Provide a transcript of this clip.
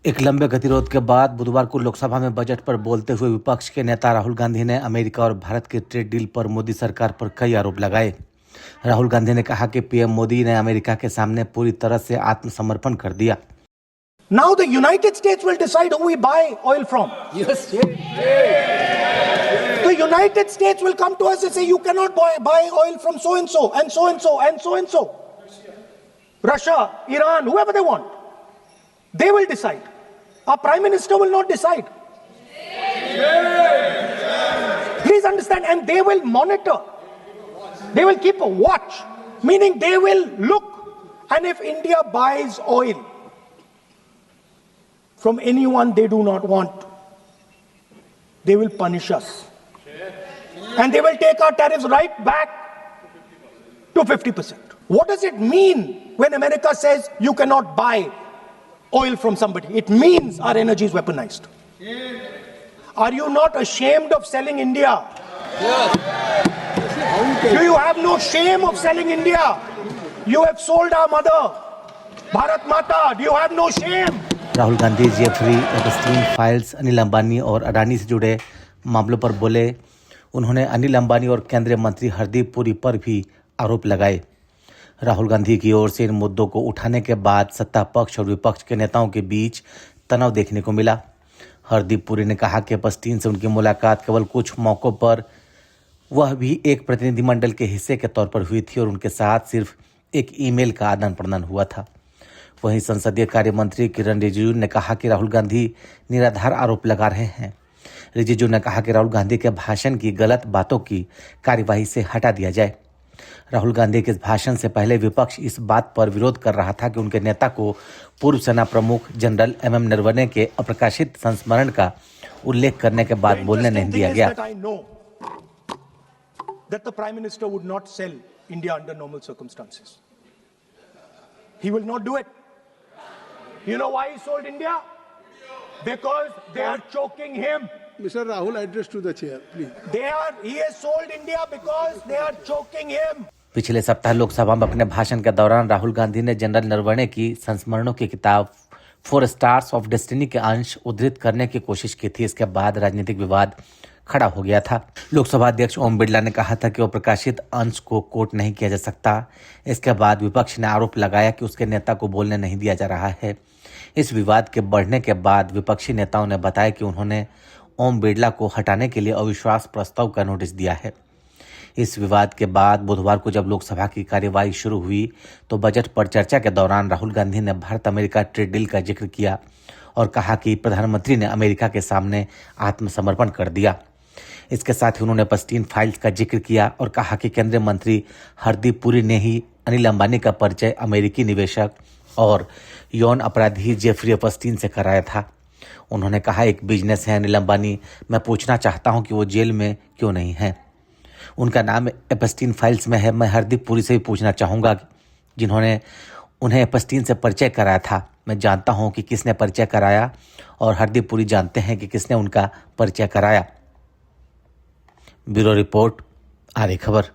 एक लंबे गतिरोध के बाद बुधवार को लोकसभा में बजट पर बोलते हुए विपक्ष के नेता राहुल गांधी ने अमेरिका और भारत के ट्रेड डील पर मोदी सरकार पर कई आरोप लगाए। राहुल गांधी ने कहा कि पीएम मोदी ने अमेरिका के सामने पूरी तरह से आत्मसमर्पण कर दिया। Now the United States will decide who we buy oil from. Yes. The United States will come to us and say, you cannot buy oil from so and so and so and so and so and so. Russia, Iran, whoever they want. They will decide. Our Prime Minister will not decide. Please understand, and they will monitor. They will keep a watch, meaning they will look, and if India buys oil from anyone they do not want, they will punish us. And they will take our tariffs right back to 50%. What does it mean when America says you cannot buy oil from somebody? It means our energy is weaponized. Are you not ashamed of selling India? Do you have no shame of selling India? You have sold our mother, Bharat Mata. Do you have no shame? Rahul Gandhi Jeffrey Epstein files, Anil Ambani और अडानी से जुड़े मामलों पर बोले। उन्होंने अनिल अंबानी और केंद्रीय मंत्री हरदीप पुरी पर भी आरोप लगाए। राहुल गांधी की ओर से इन मुद्दों को उठाने के बाद सत्ता पक्ष और विपक्ष के नेताओं के बीच तनाव देखने को मिला। हरदीप पुरी ने कहा कि एपस्टीन से उनकी मुलाकात केवल कुछ मौकों पर, वह भी एक प्रतिनिधिमंडल के हिस्से के तौर पर हुई थी और उनके साथ सिर्फ एक ईमेल का आदान प्रदान हुआ था। वहीं संसदीय कार्य मंत्री किरण रिजिजू ने कहा कि राहुल गांधी निराधार आरोप लगा रहे हैं। रिजिजू ने कहा कि राहुल गांधी के भाषण की गलत बातों की कार्यवाही से हटा दिया जाए। राहुल गांधी के इस भाषण से पहले विपक्ष इस बात पर विरोध कर रहा था कि उनके नेता को पूर्व सेना प्रमुख जनरल एम नरवणे के अप्रकाशित संस्मरण का उल्लेख करने के बाद बोलने नहीं दिया गया। That the Prime Minister would not sell India under normal circumstances. He will not do it. You know why he sold India? Because they are choking him. Mr. Rahul, address to the chair, please. He has sold India because they are choking him. पिछले सप्ताह लोकसभा में अपने भाषण के दौरान राहुल गांधी ने general Naravane की संस्मरणों की किताब 4 स्टार्स ऑफ डेस्टिनी के अंश उद्धृत करने की कोशिश की थी। इसके बाद राजनीतिक विवाद खड़ा हो गया था। लोकसभा अध्यक्ष ओम बिरला ने कहा था कि वो प्रकाशित अंश को कोट नहीं किया जा सकता। इसके बाद विपक्ष ने आरोप लगाया कि उसके नेता को बोलने नहीं दिया जा रहा है। इस विवाद के बढ़ने के बाद विपक्षी नेताओं ने बताया कि उन्होंने ओम बिरला को हटाने के लिए अविश्वास प्रस्ताव का नोटिस दिया है। इस विवाद के बाद बुधवार को जब लोकसभा की कार्यवाही शुरू हुई तो बजट पर चर्चा के दौरान राहुल गांधी ने भारत अमेरिका ट्रेड डील का जिक्र किया और कहा कि प्रधानमंत्री ने अमेरिका के सामने आत्मसमर्पण कर दिया। इसके साथ ही उन्होंने एपस्टीन फाइल्स का जिक्र किया और कहा कि केंद्रीय मंत्री हरदीप पुरी ने ही अनिल अंबानी का परिचय अमेरिकी निवेशक और यौन अपराधी जेफरी एपस्टीन से कराया था। उन्होंने कहा, एक बिजनेस है अनिल अंबानी, मैं पूछना चाहता हूं कि वो जेल में क्यों नहीं है। उनका नाम एपस्टीन फाइल्स में है। मैं हरदीप पुरी से भी पूछना चाहूँगा जिन्होंने उन्हें एपस्टीन से परिचय कराया था। मैं जानता हूँ कि किसने परिचय कराया और हरदीप पुरी जानते हैं कि किसने उनका परिचय कराया। ब्यूरो रिपोर्ट, आर्य खबर।